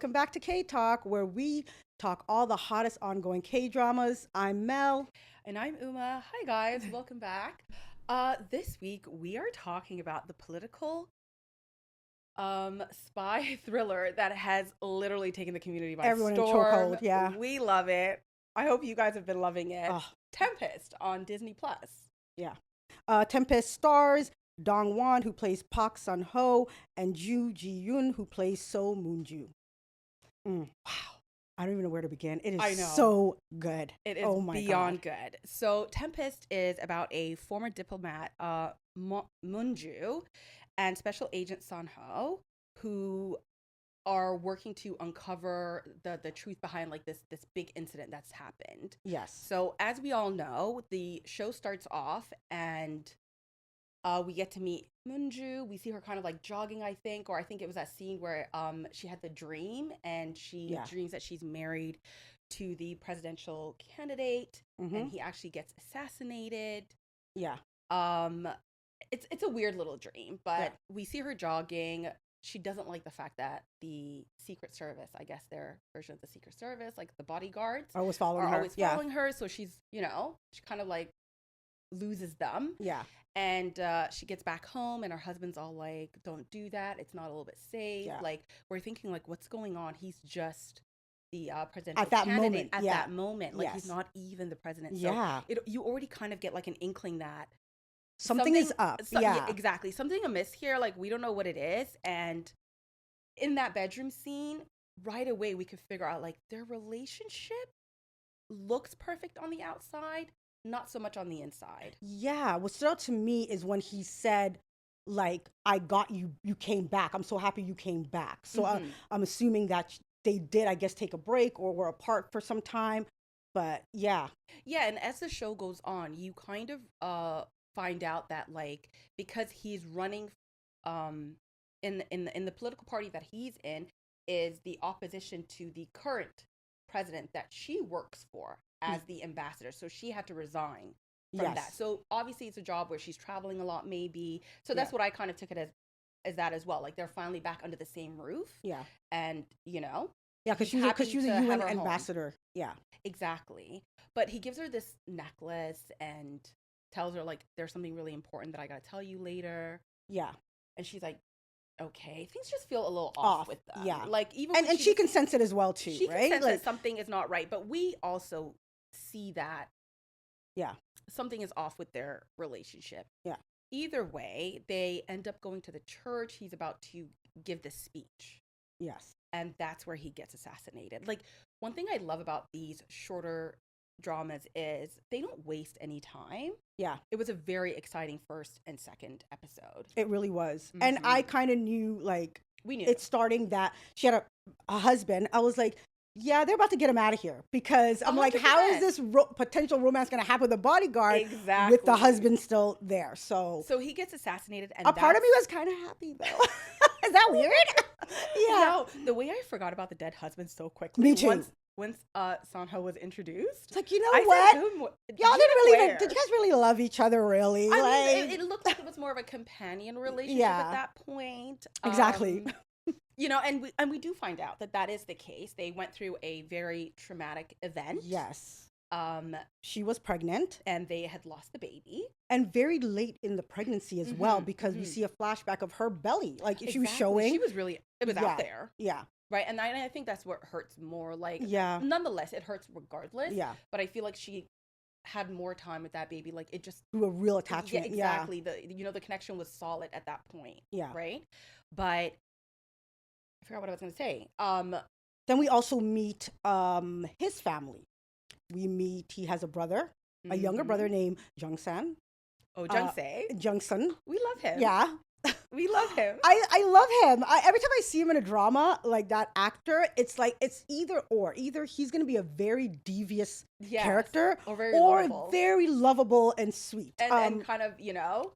welcome back to K Talk, where we talk all the hottest ongoing K dramas. I'm Mel. And I'm Uma. Hi, guys. Welcome back. This week, we are talking about the political spy thriller that has literally taken the community by Everyone in storm. chokehold, yeah. We love it. I hope you guys have been loving it. Oh, Tempest on Disney Plus. yeah. Tempest stars Dong Won, who plays Park Sun Ho, and Ju Ji Yoon, who plays So Moonju. Wow. I don't even know where to begin. It I is know. so good. It is Oh my beyond God. good. So Tempest is about a former diplomat, Moonju, and Special Agent Sun Ho, who are working to uncover the truth behind like this big incident that's happened. Yes. So as we all know, the show starts off and we get to meet Moonju. We see her kind of like jogging, I think, or I think it was that scene where she had the dream and she dreams that she's married to the presidential candidate and he actually gets assassinated. Yeah. It's a weird little dream, but we see her jogging. She doesn't like the fact that the Secret Service, I guess their version of the Secret Service, like the bodyguards, I was following her. always following her. So she's, she kind of like loses them. Yeah. And she gets back home and her husband's all like, don't do that. It's not a little bit safe. Yeah. Like, we're thinking like, what's going on? He's just the presidential At that candidate moment. at Yeah. that moment. Like, he's Yes. not even the president. So Yeah. you already kind of get like an inkling that Something is up. Yeah. exactly. Something amiss here. Like, we don't know what it is. And in that bedroom scene, right away, we could figure out like their relationship looks perfect on the outside, not so much on the inside. Yeah, what stood out to me is when he said, like, I got you, you came back. I'm so happy you came back. So I'm assuming that they did, I guess, take a break or were apart for some time. But yeah. Yeah, and as the show goes on, you kind of find out that like because he's running in the political party that he's in is the opposition to the current president that she works for as the ambassador. So she had to resign from that. So obviously it's a job where she's traveling a lot, maybe. So that's what I kind of took it as that as well. Like they're finally back under the same roof. Yeah. And Yeah, because she was a UN ambassador. Home. Yeah. Exactly. But he gives her this necklace and tells her like there's something really important that I gotta tell you later. Yeah. And she's like, okay, things just feel a little off with them. Yeah. Like even and she can sense it as well too, she right? Can sense like that something is not right, but we also see that something is off with their relationship. Yeah. Either way, they end up going to the church. He's about to give this speech. Yes. And that's where he gets assassinated. Like, one thing I love about these shorter dramas is they don't waste any time. Yeah. It was a very exciting first and second episode. It really was. And I kind of knew, like, we knew it's starting that she had a husband. I was like, yeah, they're about to get him out of here because I'm 100%. Like, how is this potential romance going to happen with the bodyguard with the husband still there? So he gets assassinated. And a part of me was kind of happy, though. Is that weird? Yeah. No, the way I forgot about the dead husband so quickly. Me too. Once Sun Ho was introduced. It's like, you know what? Y'all did you guys really love each other, really? I mean, it looked like it was more of a companion relationship at that point. Exactly. And we do find out that is the case. They went through a very traumatic event. Yes. She was pregnant. And they had lost the baby. And very late in the pregnancy as well, because we see a flashback of her belly. Like, she was showing. She was really, it was out there. Yeah. Right. And I think that's what hurts more. Like, nonetheless, it hurts regardless. Yeah. But I feel like she had more time with that baby. Like, it just. Through a real attachment. Yeah, exactly. The connection was solid at that point. Yeah. Right. But I forgot what I was going to say. Then we also meet his family. He has a brother, a younger brother named Jung-san. Oh, Jung-se. Jung-sun. We love him. Yeah. We love him. I love him. Every time I see him in a drama, like that actor, it's like, it's either or. Either he's going to be a very devious character or very lovable and sweet. And kind of,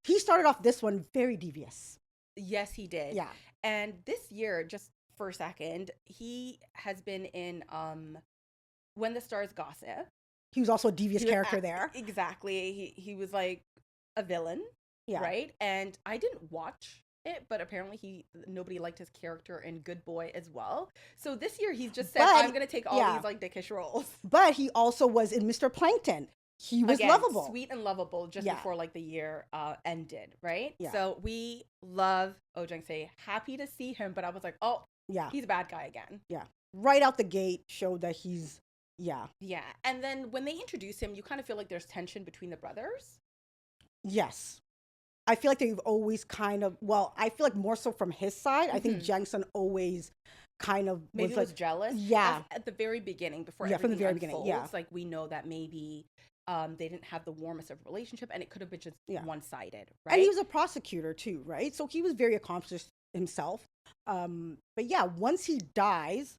He started off this one very devious. Yes, he did. Yeah. And this year, just for a second, he has been in When the Stars Gossip. He was also a devious character there. Exactly. He was like a villain. Yeah. Right? And I didn't watch it, but apparently nobody liked his character in Good Boy as well. So this year he's just said, But I'm gonna take all these like dickish roles. But he also was in Mr. Plankton. He was Again, lovable. Sweet and lovable just before like the year ended, right? Yeah. So we love Oh Jung-se. Happy to see him, but I was like, oh, yeah, he's a bad guy again. Yeah. Right out the gate showed that he's, yeah. Yeah. And then when they introduce him, you kind of feel like there's tension between the brothers. Yes. I feel like they've always kind of, well, I feel like more so from his side. I think Jang-sun always kind of maybe was jealous. Yeah. At the very beginning, before from the very unfolds, beginning. Yeah. Like we know that maybe they didn't have the warmest of relationship, and it could have been just one-sided, right? And he was a prosecutor too, right? So he was very accomplished himself. But yeah, once he dies,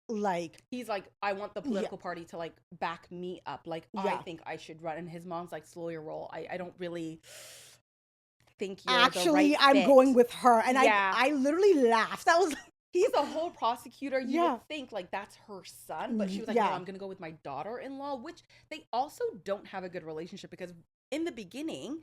like he's like, I want the political party to like back me up. Like I think I should run. And his mom's like, slow your roll. I don't really think you're actually the right I'm fit. going with her. And I literally laughed. That was he's a whole prosecutor. You would think like that's her son, but she was like, no, I'm gonna go with my daughter-in-law, which they also don't have a good relationship because in the beginning,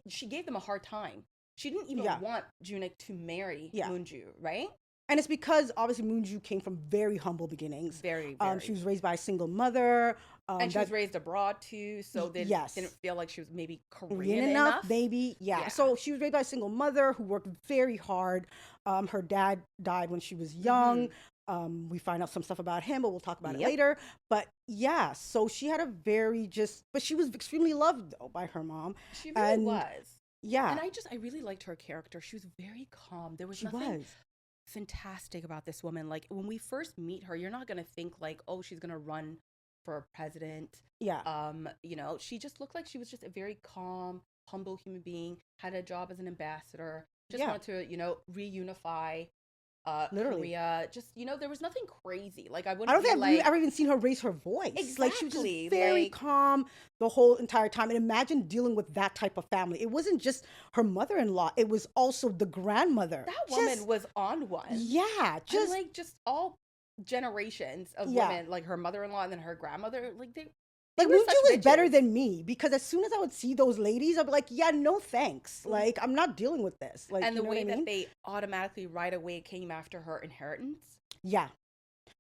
she gave them a hard time. She didn't even want Junik to marry Moonju, right? And it's because obviously Moonju came from very humble beginnings. Very. She was raised by a single mother. And she was raised abroad too, so they didn't feel like she was maybe Korean enough. Maybe, So she was raised by a single mother who worked very hard. Her dad died when she was young. We find out some stuff about him, but we'll talk about it later. But yeah, so she had a but she was extremely loved though by her mom. She really was. Yeah. And I really liked her character. She was very calm. There was nothing fantastic about this woman. Like when we first meet her, you're not gonna think like, oh, she's gonna run for president. You know, she just looked like she was just a very calm, humble human being, had a job as an ambassador, just wanted to, you know, reunify Korea. Just, you know, there was nothing crazy. Like I don't think I've ever even seen her raise her voice. Exactly. Like she was just very calm the whole entire time. And imagine dealing with that type of family. It wasn't just her mother-in-law, it was also the grandmother. That woman was on one. Yeah. Just all generations of women, like her mother-in-law and then her grandmother, like Moonju was better than me because as soon as I would see those ladies, I'd be like, yeah, no thanks. Like, I'm not dealing with this. Like, and the way that they automatically right away came after her inheritance. Yeah.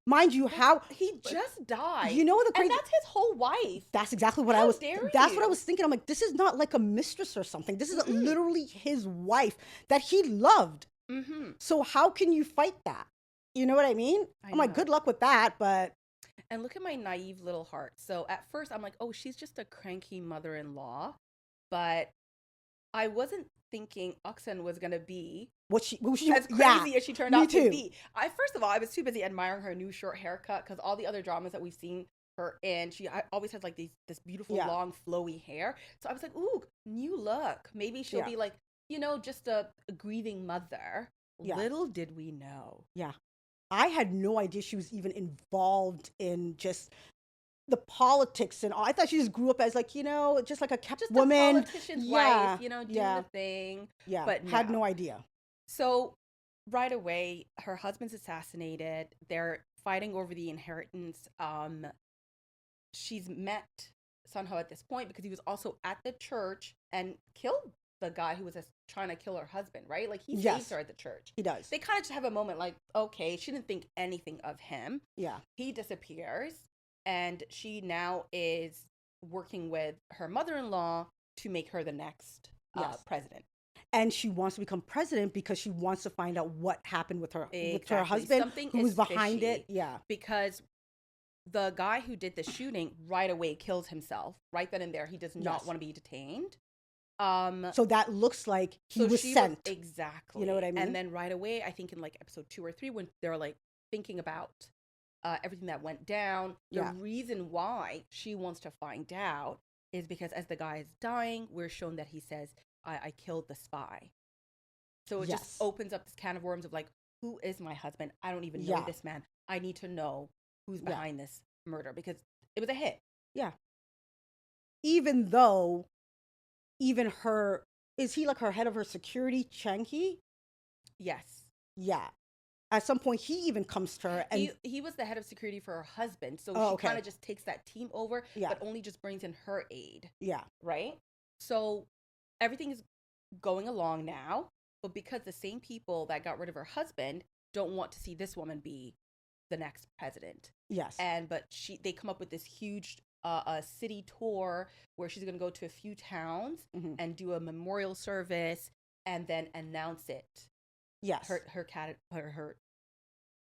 Mind you, how he just died. You know what the crazy, and that's his whole wife. That's exactly what that's what I was thinking. I'm like, this is not like a mistress or something. This is literally his wife that he loved. So how can you fight that? You know what I mean? I'm like, good luck with that, but. And look at my naive little heart. So at first I'm like, oh, she's just a cranky mother-in-law. But I wasn't thinking Oksan was going to be as crazy as she turned out to be. First of all, I was too busy admiring her new short haircut because all the other dramas that we've seen her in, she always has like this beautiful long flowy hair. So I was like, ooh, new look. Maybe she'll be like, you know, just a grieving mother. Little did we know. Yeah. I had no idea she was even involved in just the politics and all. I thought she just grew up as like, you know, just like a kept woman. A politician's wife, you know, doing the thing. Yeah, but had no idea. So right away, her husband's assassinated. They're fighting over the inheritance. She's met Sunho at this point because he was also at the church and killed the guy who was trying to kill her husband, right? Like he saves her at the church. He does. They kind of just have a moment like, okay, she didn't think anything of him. Yeah. He disappears and she now is working with her mother-in-law to make her the next president. And she wants to become president because she wants to find out what happened with her husband, who was behind it. Yeah. Because the guy who did the shooting right away kills himself right then and there. He does not want to be detained. So that looks like he was sent. Exactly. You know what I mean? And then right away, I think in like episode 2 or 3, when they're like thinking about everything that went down, the reason why she wants to find out is because as the guy is dying, we're shown that he says, I killed the spy. So it just opens up this can of worms of like, who is my husband? I don't even know this man. I need to know who's behind this murder because it was a hit. Yeah. Even though is he like her head of her security, Chang-hee? Yes. Yeah. At some point, he even comes to her. And he was the head of security for her husband. So she kind of just takes that team over, but only just brings in her aid. Yeah. Right? So everything is going along now, but because the same people that got rid of her husband don't want to see this woman be the next president. Yes. But they come up with this huge city tour where she's going to go to a few towns and do a memorial service and then announce it. Yes. Her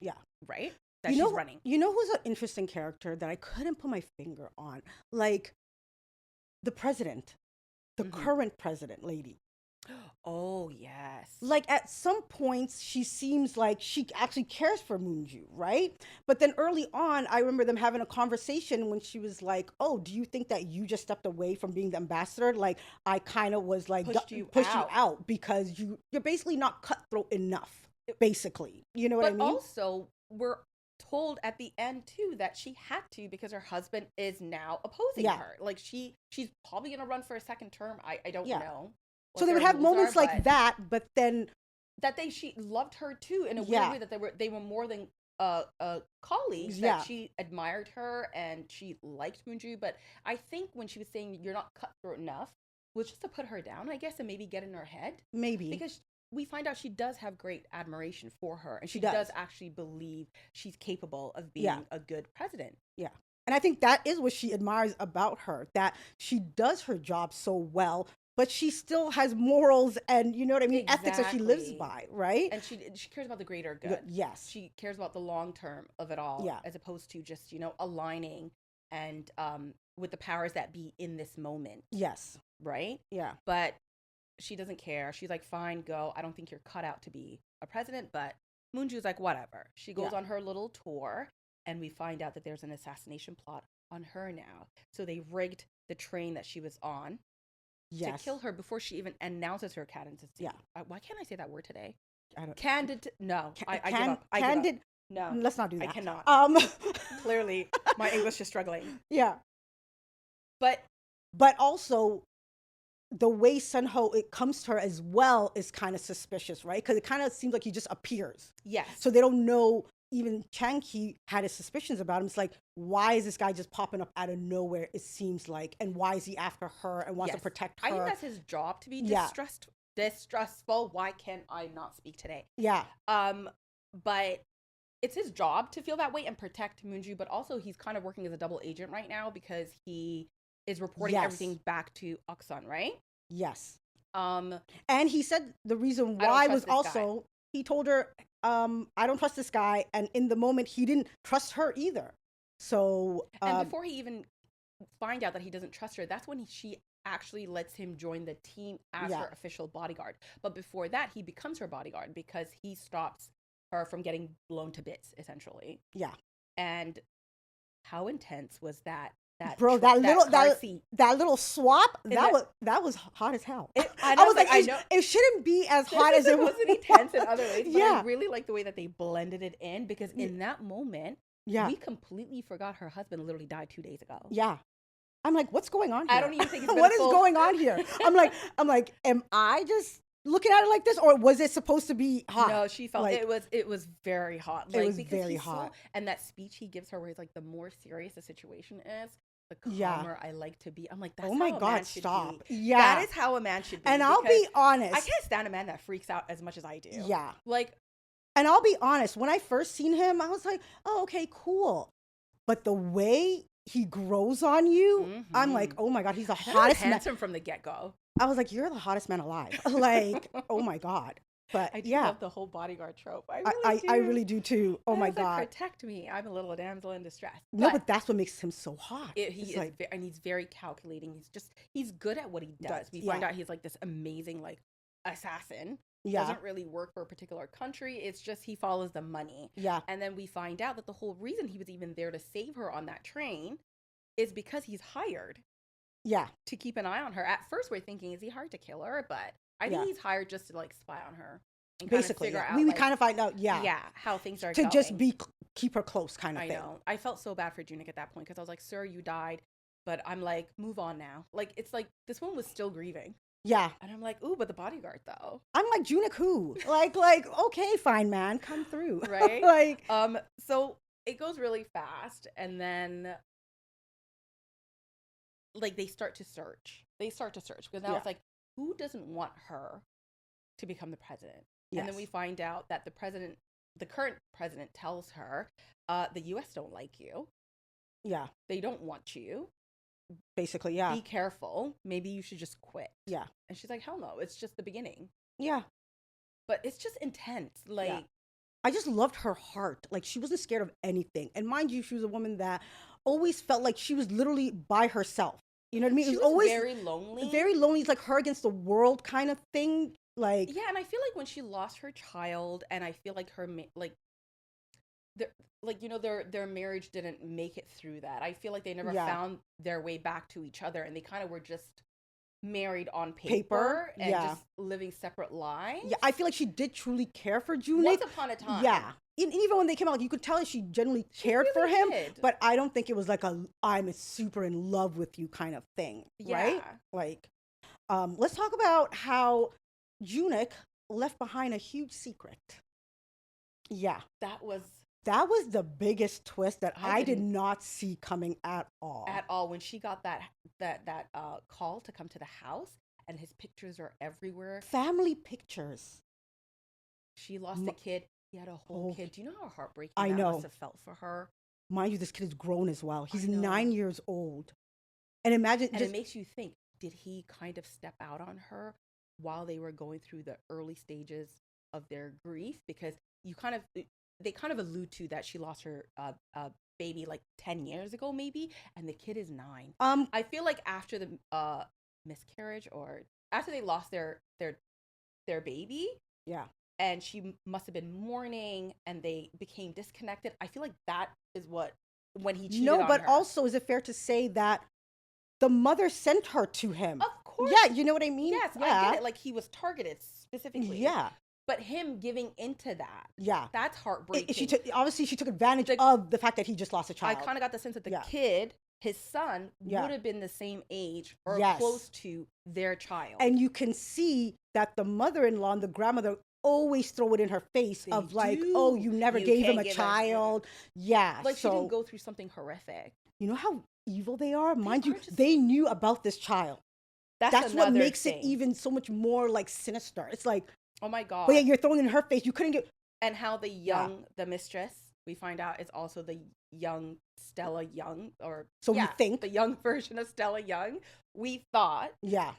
yeah. Right? That she's running. You know who's an interesting character that I couldn't put my finger on? Like the president, the current president lady. Oh, yes. Like at some points, she seems like she actually cares for Moonju, right? But then early on, I remember them having a conversation when she was like, oh, do you think that you just stepped away from being the ambassador? Like I kind of was like, pushed you out because you're basically not cutthroat enough, basically. You know what I mean? But also, we're told at the end too that she had to because her husband is now opposing her. Like she's probably gonna run for a second term. I don't know. So they would have moments like that, but then that she loved her too in a weird way, that they were more than colleagues. That she admired her and she liked Moonju. But I think when she was saying you're not cutthroat enough, was just to put her down, I guess, and maybe get in her head. Maybe because we find out she does have great admiration for her, and she does actually believe she's capable of being a good president. Yeah. And I think that is what she admires about her, that she does her job so well, but she still has morals and, you know what I mean, ethics that she lives by, right? And she cares about the greater good. Yes. She cares about the long term of it all, as opposed to just, aligning and with the powers that be in this moment. Yes. Right? Yeah. But she doesn't care. She's like, fine, go. I don't think you're cut out to be a president, but Moonju's like, whatever. She goes on her little tour, and we find out that there's an assassination plot on her now. So they rigged the train that she was on to kill her before she even announces her candidacy. Yeah. Why can't I say that word today? I don't. No. I give up. I give up. No. Let's not do that. I cannot. Clearly, my English is struggling. Yeah. But also, the way Sunho it comes to her as well is kind of suspicious, right? Because it kind of seems like he just appears. Yes. So they don't know. Even Chang-Ki had his suspicions about him. It's like, why is this guy just popping up out of nowhere, it semes like, and why is he after her and wants to protect her? I think that's his job, to be distrustful. Why can I not speak today? Yeah. But it's his job to feel that way and protect Moonju, but also he's kind of working as a double agent right now because he is reporting everything back to Oksun, right? Yes. And he said the reason why was also, he told her, I don't trust this guy. And in the moment, he didn't trust her either. So, and before he even find out that he doesn't trust her, that's when she actually lets him join the team as her official bodyguard. But before that, he becomes her bodyguard because he stops her from getting blown to bits, essentially. Yeah. And how intense was that? That little swap, that was hot as hell. I was like, I know it shouldn't be as hot as it was. It wasn't intense in other ways, but I really like the way that they blended it in, because in that moment, we completely forgot her husband literally died 2 days ago. Yeah. I'm like, what's going on here? I don't even think it's what is going on here? I'm like, am I just looking at it like this, or was it supposed to be hot? No, she felt like, it was very hot. Like, it was very hot. And that speech he gives her where he's like, the more serious the situation is, the calmer I like to be. I'm like, that's how a man should be. Yeah. That is how a man should be. And I'll be honest, I can't stand a man that freaks out as much as I do. Yeah. Like, and I'll be honest, when I first seen him, I was like, oh, okay, cool. But the way he grows on you, I'm like, oh my God, he's the hottest man. Handsome from the get-go. I was like, you're the hottest man alive. Like, oh my God. But I do love the whole bodyguard trope. I really do too. Oh my God. Like, protect me. I'm a little damsel in distress. No, but that's what makes him so hot. And he's very calculating. He's good at what he does. We find out he's like this amazing like assassin. Doesn't really work for a particular country. It's just he follows the money. Yeah. And then we find out that the whole reason he was even there to save her on that train is because he's hired. Yeah. To keep an eye on her. At first we're thinking, is he hired to kill her? But I think he's hired just to like spy on her. And basically, figure out, we kind of find out, how things are to going. just keep her close, kind of thing. I know. I felt so bad for Junik at that point because I was like, "Sir, you died," but I'm like, "Move on now." Like it's like this one was still grieving. Yeah, and I'm like, "Ooh, but the bodyguard though." I'm like, Junik who? like, okay, fine, man, come through, right? Like, so it goes really fast, and then like they start to search because now it's like, who doesn't want her to become the president? Yes. And then we find out that the current president tells her, the US don't like you. Yeah. They don't want you. Basically, yeah. Be careful. Maybe you should just quit. Yeah. And she's like, hell no, it's just the beginning. Yeah. But it's just intense. Like, yeah. I just loved her heart. Like, she wasn't scared of anything. And mind you, she was a woman that always felt like she was literally by herself. You know what I mean? She it was was always very lonely. Very lonely. It's like her against the world kind of thing. Like, yeah, and I feel like when she lost her child, and I feel like her their marriage didn't make it through that. I feel like they never found their way back to each other, and they kind of were just married on paper and just living separate lives. Yeah, I feel like she did truly care for Junic. Once upon a time. Yeah. Even when they came out, like, you could tell that she genuinely cared for him. Did. But I don't think it was like I'm super in love with you kind of thing. Right? Like, let's talk about how Junic left behind a huge secret. Yeah. That was the biggest twist that I did not see coming at all. At all. When she got that call to come to the house and his pictures are everywhere. Family pictures. She lost a kid. He had a whole kid. Do you know how heartbreaking that must have felt for her? Mind you, this kid is grown as well. He's 9 years old. And imagine... And it makes you think, did he kind of step out on her while they were going through the early stages of their grief? Because they kind of allude to that she lost her baby like 10 years ago, maybe, and the kid is 9. I feel like after the miscarriage, or after they lost their baby, and she must have been mourning, and they became disconnected. I feel like that is when he cheated on her. No, but also, is it fair to say that the mother sent her to him? Of course. Yeah, you know what I mean? Yes, yeah. I get it. Like, he was targeted specifically. Yeah. But him giving into that, that's heartbreaking. She took advantage of the fact that he just lost a child. I kind of got the sense that the kid, his son, would have been the same age or close to their child. And you can see that the mother-in-law and the grandmother always throw it in her face oh, you never gave him a child. Yeah. Like, she didn't go through something horrific. You know how evil they are? Mind you, they knew about this child. That's what makes it even so much more, like, sinister. It's like, oh my God. But yeah, you're throwing it in her face. You couldn't get... And how the mistress, we find out, is also the young Stella Young, or... So we think. The young version of Stella Young. We thought. Yeah.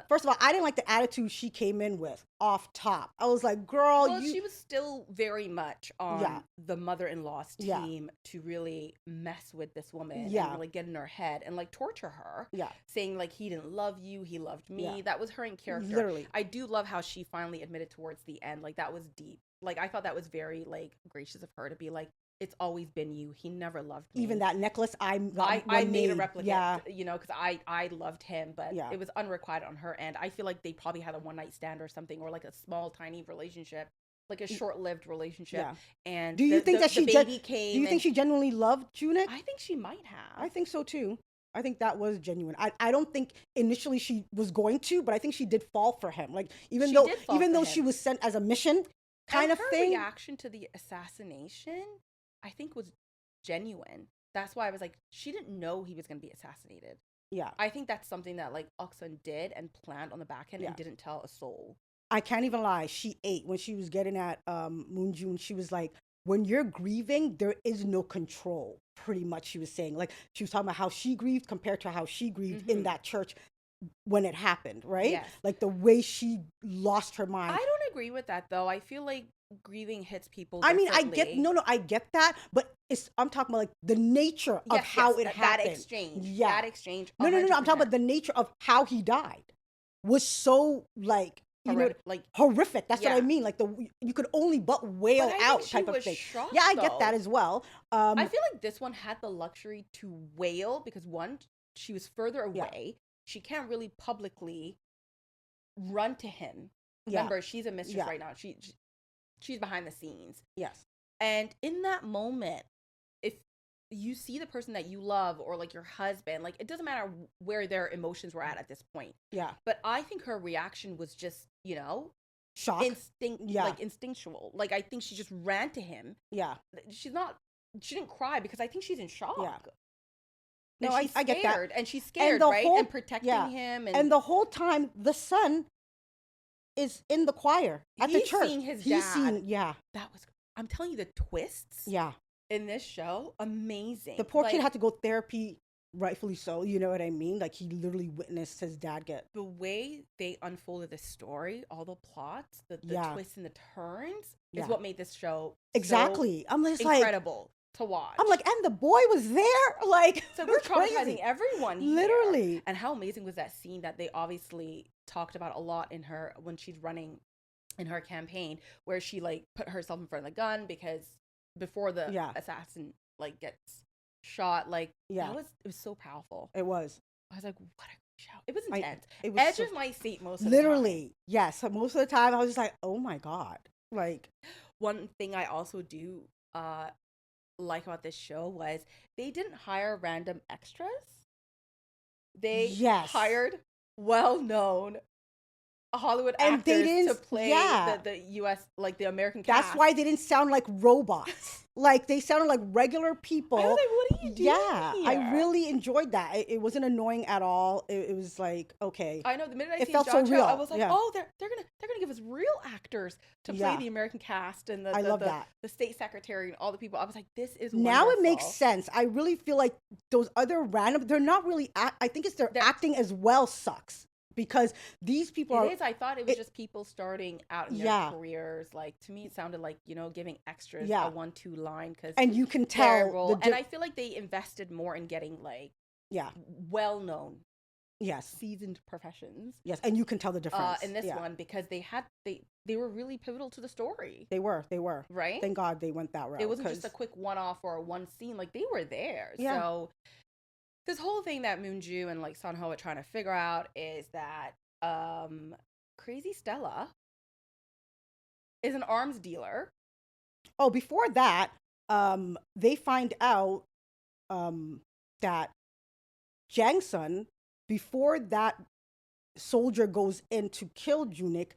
First of all, I didn't like the attitude she came in with off top. I was like, girl, she was still very much on the mother-in-law's team to really mess with this woman and really get in her head and, like, torture her. Yeah. Saying, like, he didn't love you, he loved me. Yeah. That was her in character. Literally. I do love how she finally admitted towards the end. Like, that was deep. Like, I thought that was very, like, gracious of her to be like, it's always been you. He never loved me. Even that necklace, I made a replica, you know, because I loved him, but it was unrequited on her end. I feel like they probably had a one-night stand or something, or like a small, tiny relationship, like a short-lived relationship. Yeah. And do you think that the baby came? Do you think she genuinely loved Junic? I think she might have. I think so too. I think that was genuine. I don't think initially she was going to, but I think she did fall for him. Like, even though she was sent as a mission kind of thing. Her reaction to the assassination, I think, was genuine. That's why I was like, she didn't know he was going to be assassinated. Yeah. I think that's something that, like, Oksun did and planned on the back end and didn't tell a soul. I can't even lie. She ate when she was getting at Moonjun. She was like, when you're grieving, there is no control, pretty much, she was saying. Like, she was talking about how she grieved compared to how she grieved in that church when it happened, right? Yes. Like, the way she lost her mind. I don't agree with that, though. I feel like grieving hits people differently. I mean, I get that, but I'm talking about, like, the nature of how it happened. That exchange. That exchange. No. I'm talking about the nature of how he died was so, like, horrific. That's what I mean. Like, you could only but wail out type of thing. Shocked, I get that as well. I feel like this one had the luxury to wail because, one, she was further away. She can't really publicly run to him. Remember, she's a mistress right now. She's behind the scenes. Yes. And in that moment, if you see the person that you love, or like your husband, like, it doesn't matter where their emotions were at this point. Yeah. But I think her reaction was just, shock. Like, instinctual. Like, I think she just ran to him. Yeah. She didn't cry because I think she's in shock. Yeah. No, and she's I get that. scared, and she's scared, the right? whole And protecting him, and the whole time the son is in the choir at the he's church. seeing his He's dad. seen, yeah, That was, I'm telling you, the twists yeah. in this show, amazing. The poor Like, kid had to go therapy, rightfully so. You know what I mean? Like he literally witnessed his dad get. the way they unfolded the story, all the plots, the Yeah. twists and the turns Yeah. is what made this show Exactly. so I'm just like, incredible to watch. I'm like, and the boy was there. Like, so it we're was crazy. traumatizing everyone here. Literally. And how amazing was that scene that they obviously talked about a lot in her when she's running in her campaign, where she like put herself in front of the gun because before the Yeah. assassin like gets shot, like Yeah. it was so powerful. It was. I was like, what a show. It was intense. It was Edge so- of my seat most of Literally, yes. Most of the time, I was just like, oh my God. Like, the time. One thing I also do like about this show was they didn't hire random extras. They Yes. hired well-known Hollywood And they actors didn't- to play yeah. the US, like the American cast. that's why they didn't sound like robots. Like, they sounded like regular people. I was like, what are you doing Yeah, I here? really enjoyed that. It wasn't annoying at all. It was like, okay. I know the minute I It seen felt so John Cho, I real, was like, yeah. oh, they're gonna give us real actors to play Yeah. the American cast and I love that. the state secretary and all the people. I was like, this is Now it makes wonderful. sense. I really feel like those other random, they're not really, I think it's their They're- acting as well sucks. Because these people are. It is. I thought it was just people starting out in their Yeah. careers. Like, to me, it sounded like, giving extras Yeah. a 1-2 line because And you can tell. and I feel like they invested more in getting like Yeah. well-known, Yes. seasoned professions. Yes. And you can tell the difference. In this Yeah. one because they were really pivotal to the story. They were. Right? Thank God they went that route. It wasn't just a quick one-off or one scene. Like, they were there. Yeah. So this whole thing that Moonju and like Sunho are trying to figure out is that Crazy Stella is an arms dealer. Oh, before that, they find out that Jang-sun, before that soldier goes in to kill Junik,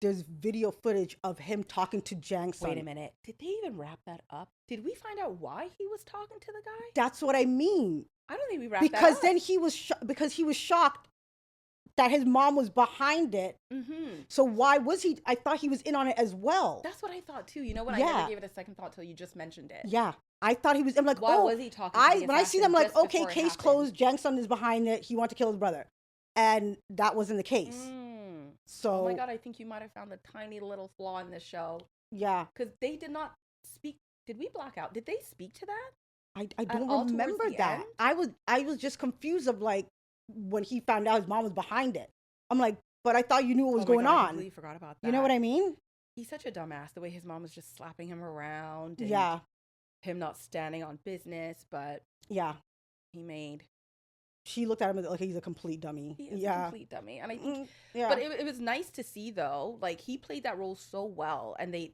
there's video footage of him talking to Jang-sun. Wait a minute. Did they even wrap that up? Did we find out why he was talking to the guy? That's what I mean. I don't think we wrapped that Because up. then he was shocked that his mom was behind it. Mm-hmm. So why was he? I thought he was in on it as well. That's what I thought too. You know what? I Yeah. never gave it a second thought till you just mentioned it. Yeah, I thought he was. I'm like, Why oh, was he talking to the when I see them, assassin like, just okay, before it case happened? closed. Jang-sun is behind it. He wanted to kill his brother, and that wasn't the case. So, Oh my god, I think you might have found a tiny little flaw in this show yeah, because they did not speak. Did we black out? Did they speak to that? I all don't towards remember the that. end? I was just confused of like when he found out his mom was behind it. I'm like, but I thought you knew what was Oh my going God, I on. completely forgot about that. You know what I mean? He's such a dumbass. The way his mom was just slapping him around. And Yeah, him not standing on business, but yeah. he made. She looked at him like he's a complete dummy. He is Yeah, a complete dummy, and I think. yeah. But it was nice to see though. Like, he played that role so well, and they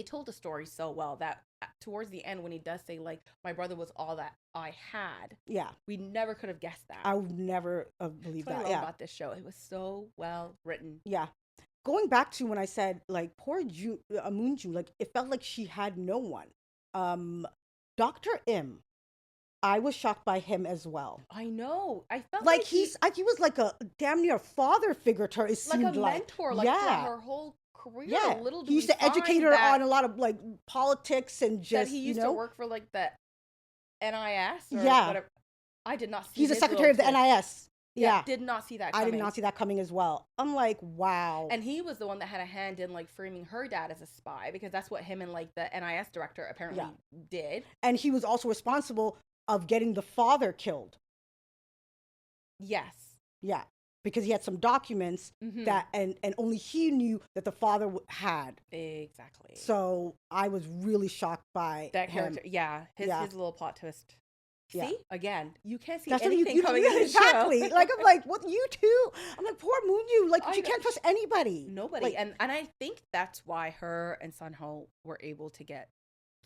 told the story so well that towards the end when he does say like my brother was all that I had, Yeah, we never could have guessed that. I would never have believed That's what I that. love Yeah, about this show. It was so well written. yeah. Going back to when I said like poor Moonju, like it felt like she had no one. Dr. Im, I was shocked by him as well. I know. I felt Like like he was like a damn near father figure to her. It like seemed a like mentor, like yeah, throughout her whole career. yeah. Little do He used we to educate find her that on a lot of like politics and that just he used to work for like the NIS or Yeah. whatever. I did not see. He's a his secretary of the little twist. NIS. Yeah, Did not see that I coming. did not see that coming as well. I'm like, wow. And he was the one that had a hand in like framing her dad as a spy because that's what him and like the NIS director apparently did. And he was also responsible of getting the father killed. Yes. Yeah, because he had some documents Mhm. that and only he knew that the father had. Exactly. So I was really shocked by that him. character, yeah, his little plot twist. Yeah. See, again, you can't see That's what anything you coming yeah, in this exactly. show. Like I'm like, what you too? I'm like, poor Moonju. Like I she know. can't trust anybody. Nobody, Like, and I think that's why her and Sunho were able to get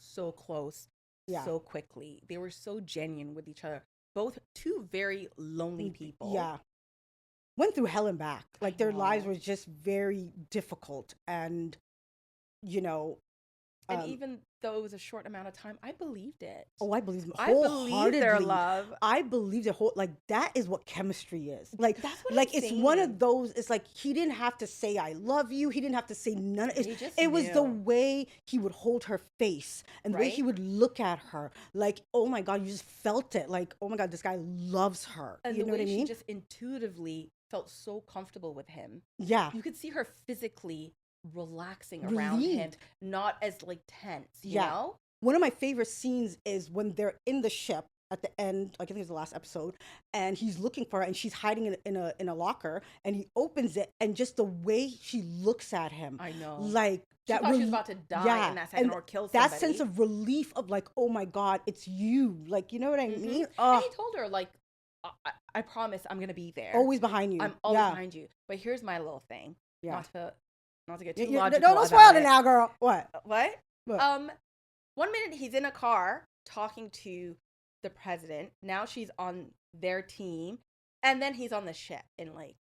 so close Yeah. so quickly. They were so genuine with each other. Both two very lonely people. Yeah. Went through hell and back. Like their lives know. were just very difficult, and you know, And even though it was a short amount of time, I believed it. Oh, I believe I believe their wholeheartedly. love. I believe their whole, like, that is what chemistry is. Like, That's what like I'm it's one saying. of those. It's like he didn't have to say "I love you." He didn't have to say none. They just It was the knew. way he would hold her face and the way he Right? would look at her. Like, oh my God, you just felt it. Like, oh my God, this guy loves her. And You the know what way I she mean? just intuitively felt so comfortable with him. Yeah. You could see her physically relaxing around him, Relieved. not as like tense, you Yeah. know? One of my favorite scenes is when they're in the ship at the end, like I think it's the last episode, and he's looking for her and she's hiding in a locker and he opens it and just the way she looks at him, I know. like She that thought she was about to die in that second and or kill that somebody. sense of relief of like, oh my God, it's you. Like, you know what I Mhm. mean? And he told her, like, I promise I'm gonna be there. Always behind you. I'm always Yeah. behind you. But here's my little thing. Yeah. Not to get You- too you- logical don't about spoil it it. now, girl. What? What? What? 1 minute he's in a car talking to the president. Now she's on their team, and then he's on the ship in like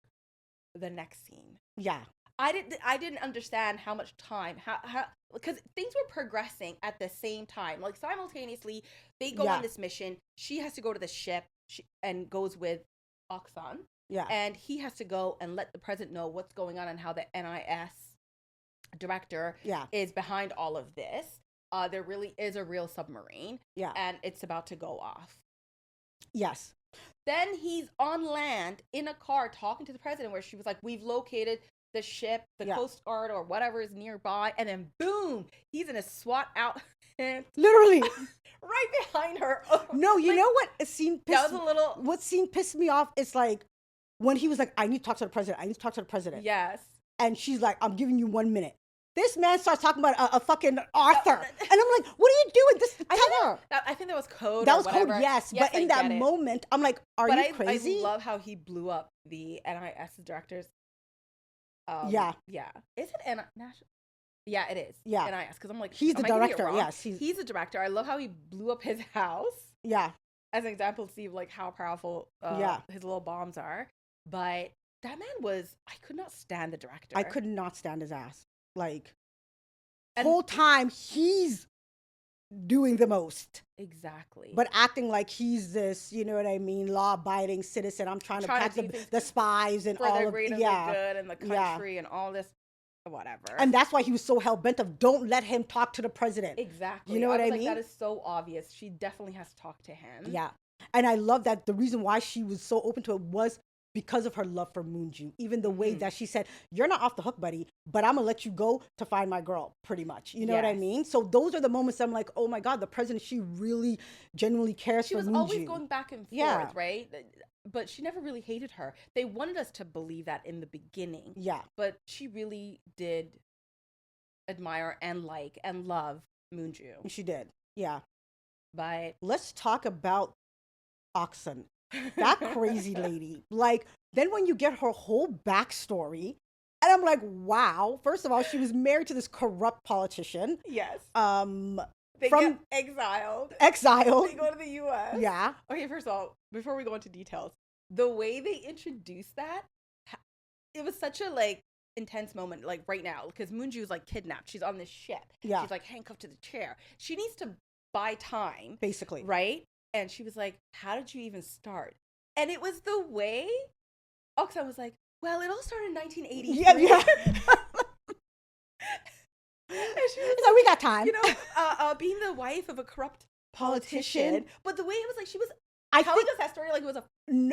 the next scene. Yeah. I didn't understand how much time how because things were progressing at the same time, like simultaneously. They go Yeah. on this mission. She has to go to the ship and goes with Oxon, Yeah. and he has to go and let the president know what's going on and how the NIS director Yeah. is behind all of this. There really is a real submarine, Yeah. and it's about to go off. Yes. Then he's on land in a car talking to the president, where she was like, "We've located the ship, the Yeah. Coast Guard or whatever is nearby," and then boom, he's in a SWAT outfit Literally. right behind her. No, you Like, know what? A scene pissed that was a little. What scene pissed me off is like when he was like, I need to talk to the president. I need to talk to the president. Yes. And she's like, I'm giving you 1 minute. This man starts talking about a fucking author. And I'm like, what are you doing? This tell her. I think that was code. That or was whatever. code, yes. But I in that get it. moment, I'm like, are you crazy? I love how he blew up the NIS directors. Yeah. Yeah. Is it national? Yeah, it is. Yeah. NIS. Because I'm like, He's the am I getting it director. wrong? Yes. He's the director. I love how he blew up his house Yeah. as an example to see like how powerful Yeah. his little bombs are. But that man was, I could not stand the director. I could not stand his ass. Like, And- whole time he's doing the most. Exactly. But acting like he's this, you know what I mean, law-abiding citizen. I'm trying to catch do things the spies and for all the of greater yeah. good and the country and all this, whatever. And that's why he was so hell-bent of don't let him talk to the president. Exactly. You know what I was mean? Like, that is so obvious. She definitely has to talk to him. Yeah. And I love that the reason why she was so open to it was because of her love for Moonju. Even the way that she said, you're not off the hook, buddy, but I'm going to let you go to find my girl, pretty much. You know what I Yes. mean? So those are the moments I'm like, oh my God, the president, she really genuinely cares She for was Moonju. always going back and forth, Yeah. right? But she never really hated her. They wanted us to believe that in the beginning. Yeah. But she really did admire and like and love Moonju. She did. Yeah. But Let's talk about Oxon. That crazy lady. Like, then when you get her whole backstory, and I'm like, wow. First of all, she was married to this corrupt politician. yes, From they get exiled. exiled. They go to the U.S. Yeah. Okay, first of all, before we go into details, the way they introduced that, it was such a like intense moment, like right now, because Moonju's like kidnapped. She's on this ship. Yeah. She's like handcuffed to the chair. She needs to buy time, Basically. right? And she was like, "How did you even start?" And it was the way Oxon was like, "Well, it all started in 1983." Yeah. Yeah. And she was So we got time. you know, being the wife of a corrupt politician. But the way it was like she was telling us that story like it was a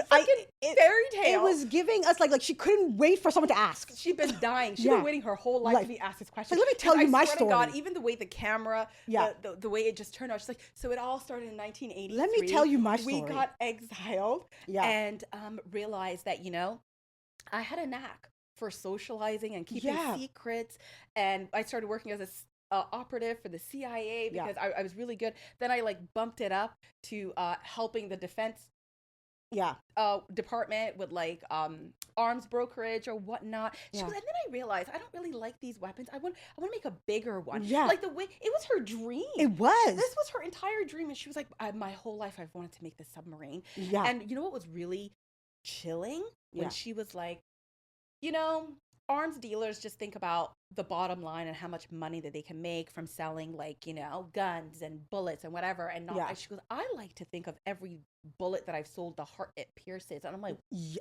fucking fairy tale. It was giving us like she couldn't wait for someone to ask. She'd been dying. She'd Yeah. been waiting her whole life to be asked this question. Like, let me tell you I my swear to God, story. even the way the camera, Yeah. the way it just turned out, she's like, so it all started in 1983. Let me tell you my story. We got exiled Yeah. and realized that, you know, I had a knack for socializing and keeping Yeah. secrets. And I started working as a operative for the CIA Yeah. because I was really good. Then I like bumped it up to helping the defense Yeah. department with like arms brokerage or whatnot. She Yeah. was, and then I realized I don't really like these weapons. I want to make a bigger one. Yeah. Like the way it was her dream. It was. This was her entire dream, and she was like, my whole life I've wanted to make this submarine. Yeah. And you know what was really chilling when Yeah. she was like, you know, arms dealers just think about the bottom line and how much money that they can make from selling, like, guns and bullets and whatever. And not, Yeah. she goes, I like to think of every bullet that I've sold, the heart it pierces. And I'm like,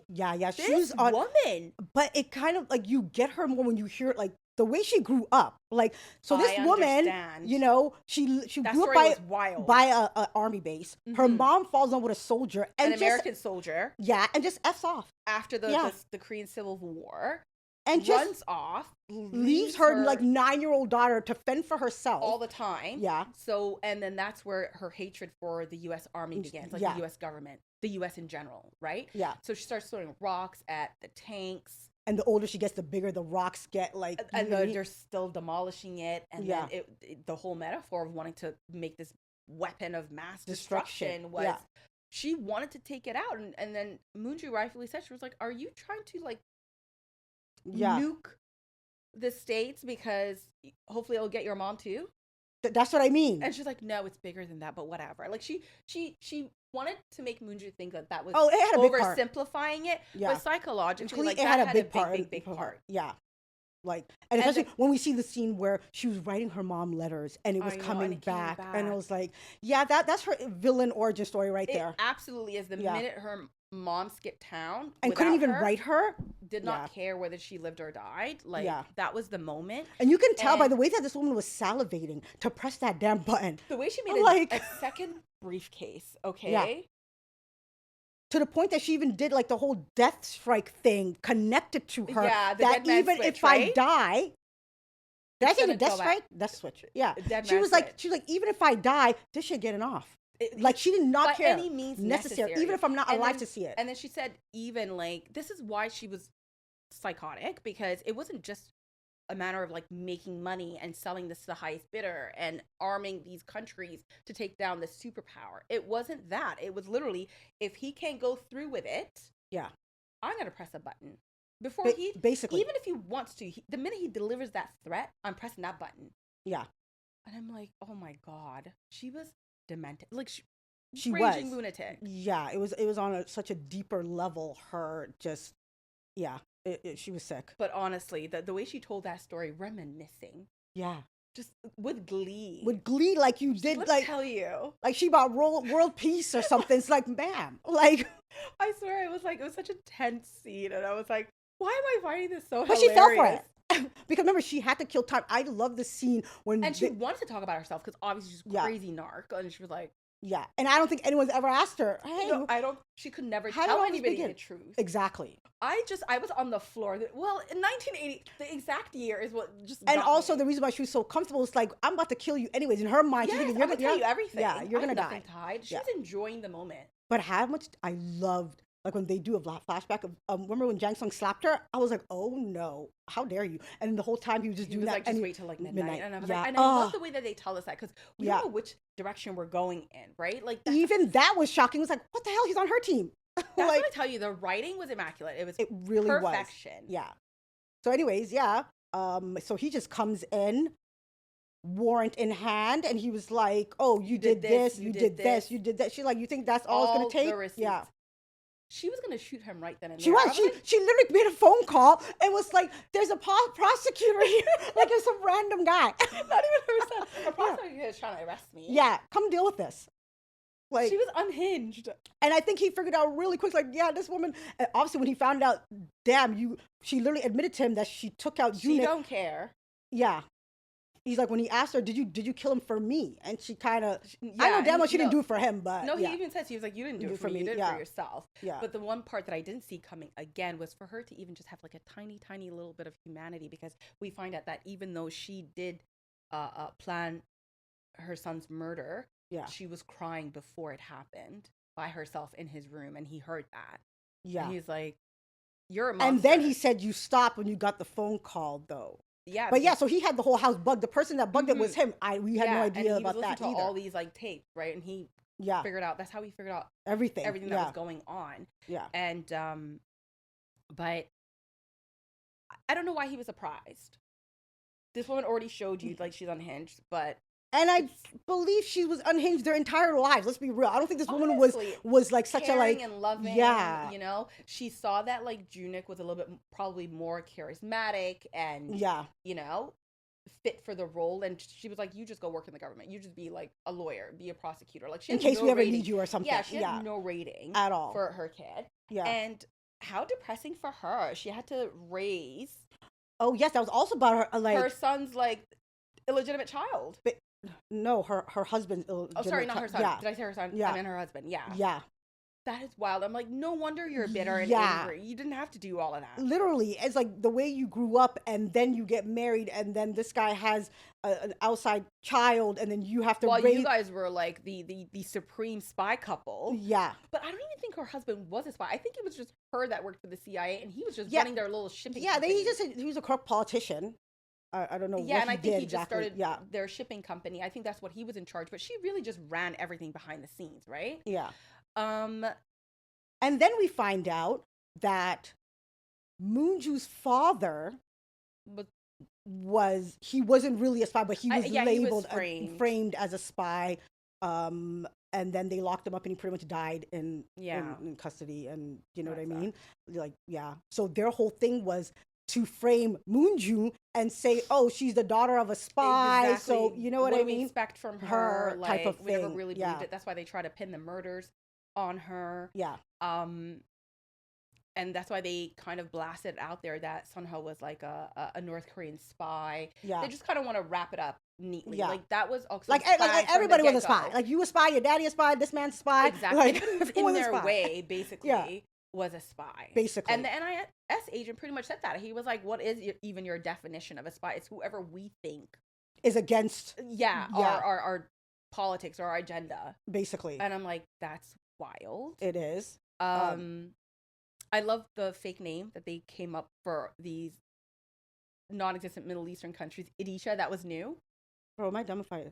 yeah. She this was on, woman. but it kind of like you get her more when you hear like the way she grew up. Like, so this I woman, understand. she That grew up story was wild. by a army base. Her mom falls in love with a soldier and An American soldier. Yeah, and just F's off After the Korean Civil War. And runs just off, leaves her like 9-year-old daughter to fend for herself all the time. Yeah. So, and then that's where her hatred for the U.S. Army begins, like the U.S. government, the U.S. in general, right? Yeah. So she starts throwing rocks at the tanks. And the older she gets, the bigger the rocks get. Like, and they're still demolishing it. And yeah. then the whole metaphor of wanting to make this weapon of mass destruction was she wanted to take it out. And then Moonju rightfully said, she was like, are you trying to like nuke the States because hopefully it'll get your mom too? That's what I mean. And she's like, no, it's bigger than that, but whatever. Like she wanted to make Moonju think that was it had a big part. Oversimplifying it, but psychologically, like, it that had a big big part. Yeah. Like, and especially when we see the scene where she was writing her mom letters and it was coming back. And I was like, yeah, that's her villain origin story right there. It absolutely is. The minute her mom skipped town and couldn't even write her, did not care whether she lived or died. Like, that was the moment. And you can tell by the way that this woman was salivating to press that damn button. The way she made a second briefcase, okay? Yeah. To the point that she even did like the whole death strike thing connected to her. Yeah, that even switch, if I die, did I say the death strike? Death switch. Yeah. She was like, even if I die, this shit getting off. Like, she did not care. By any means necessary, even if I'm not alive to see it. And then she said, even like, this is why she was psychotic, because it wasn't just a matter of like making money and selling this to the highest bidder and arming these countries to take down the superpower. It wasn't that. It was literally, if he can't go through with it, I'm gonna press a button before he basically, even if he wants to. The minute he delivers that threat, I'm pressing that button. Yeah, and I'm like, oh my god, she was demented. Like she raging was lunatic. Yeah, it was on such a deeper level. Her just she was sick. But honestly, the way she told that story, reminiscing. Yeah. Just with glee. Like you did. Let's like tell you. Like she bought world peace or something. It's like, ma'am. Like, I swear, it was such a tense scene. And I was like, why am I finding this so hilarious? But she fell for it. Because remember, she had to kill time. I love the scene when... And she wanted to talk about herself because obviously she's crazy narc. And she was like... Yeah, and I don't think anyone's ever asked her, hey... No, she could never tell anybody the truth. Exactly. I was on the floor. Well, in 1980, the exact year is what just... And also the reason why she was so comfortable is like, I'm about to kill you anyways. In her mind, she's thinking, I'm going to tell you everything. Yeah, you're going to die. She was enjoying the moment. But how much I loved... Like when they do a flashback of, remember when Jang Sung slapped her? I was like, oh no, how dare you? And the whole time he was just doing that. Like, just wait till like midnight. And I was like, and I love the way that they tell us that because we don't know which direction we're going in, right? Like even that was shocking. It was like, what the hell? He's on her team. That's what I tell you. The writing was immaculate. It really perfection. Was. Yeah. So anyways, so he just comes in, warrant in hand, and he was like, oh, you did this, you did this, you did that. She's like, you think that's all it's going to take? Yeah. She was going to shoot him right then and there. She was. She literally made a phone call and was like, there's a prosecutor here. Like, there's some random guy. Not even her son. A prosecutor is trying to arrest me. Yeah, come deal with this. Like, she was unhinged. And I think he figured out really quick, like, yeah, this woman, and obviously when he found out, damn, she literally admitted to him that she took out She don't care. Yeah. He's like, when he asked her, did you kill him for me? And she kind of, I know damn well she didn't do it for him, but no, he even says, he was like, you didn't do it for me, you did it for yourself. Yeah. But the one part that I didn't see coming again was for her to even just have like a tiny, tiny little bit of humanity, because we find out that even though she did plan her son's murder, she was crying before it happened by herself in his room, and he heard that. Yeah. And he's like, you're a monster. And then he said, you stopped when you got the phone call, though. Yeah, but so he had the whole house bugged. The person that bugged it was him. We had no idea about that either. All these like tapes, right? And he figured out. That's how he figured out everything that was going on. Yeah, and but I don't know why he was surprised. This woman already showed you like she's unhinged, but And I believe she was unhinged their entire lives. Let's be real. I don't think this woman Honestly, was like such a like and loving. yeah. You know, she saw that like Junik was a little bit probably more charismatic and Yeah. you know, fit for the role, and she was like, "You just go work in the government. You just be like a lawyer, be a prosecutor. Like she In had case no we ever rating. need you or something. Yeah, she had no rating at all for her kid. Yeah. And how depressing for her. She had to raise. Oh yes, that was also about her like her son's like illegitimate child. But, no, her husband's illegitimate. Oh, sorry, not her son. Yeah. Did I say her son? Yeah. I meant her husband. Yeah. Yeah. That is wild. I'm like, no wonder you're bitter and Yeah. angry. You didn't have to do all of that. Literally, it's like the way you grew up, and then you get married, and then this guy has an outside child, and then you have to. Well, raise... you guys were like the supreme spy couple. Yeah. But I don't even think her husband was a spy. I think it was just her that worked for the CIA, and he was just running their little shipping. Yeah, company. he was a corrupt politician. I don't know. Yeah, what and I think he just exactly. started their shipping company. I think that's what he was in charge. But she really just ran everything behind the scenes, right? Yeah. And then we find out that Moonju's father he wasn't really a spy, but he was labeled, framed as a spy. And then they locked him up, and he pretty much died in custody. And you know what I mean? Like, yeah. So their whole thing was to frame Moonju and say, "Oh, she's the daughter of a spy." Exactly. So you know what I mean? We expect from her like, type of we thing. never really believed it. That's why they try to pin the murders on her. Yeah. And that's why they kind of blasted out there that Sunho was like a North Korean spy. Yeah. They just kind of want to wrap it up neatly. Yeah. Like that was also like everybody was a spy. Like you a spy, your daddy a spy, this man's a spy. Exactly. Like, in their way, basically, was a spy. Basically. And the NIS agent pretty much said that. He was like, what is even your definition of a spy? It's whoever we think is against our politics or our agenda. Basically. And I'm like, that's wild. It is. I love the fake name that they came up for these non-existent Middle Eastern countries. Idisha, that was new. Bro, am I dumb if I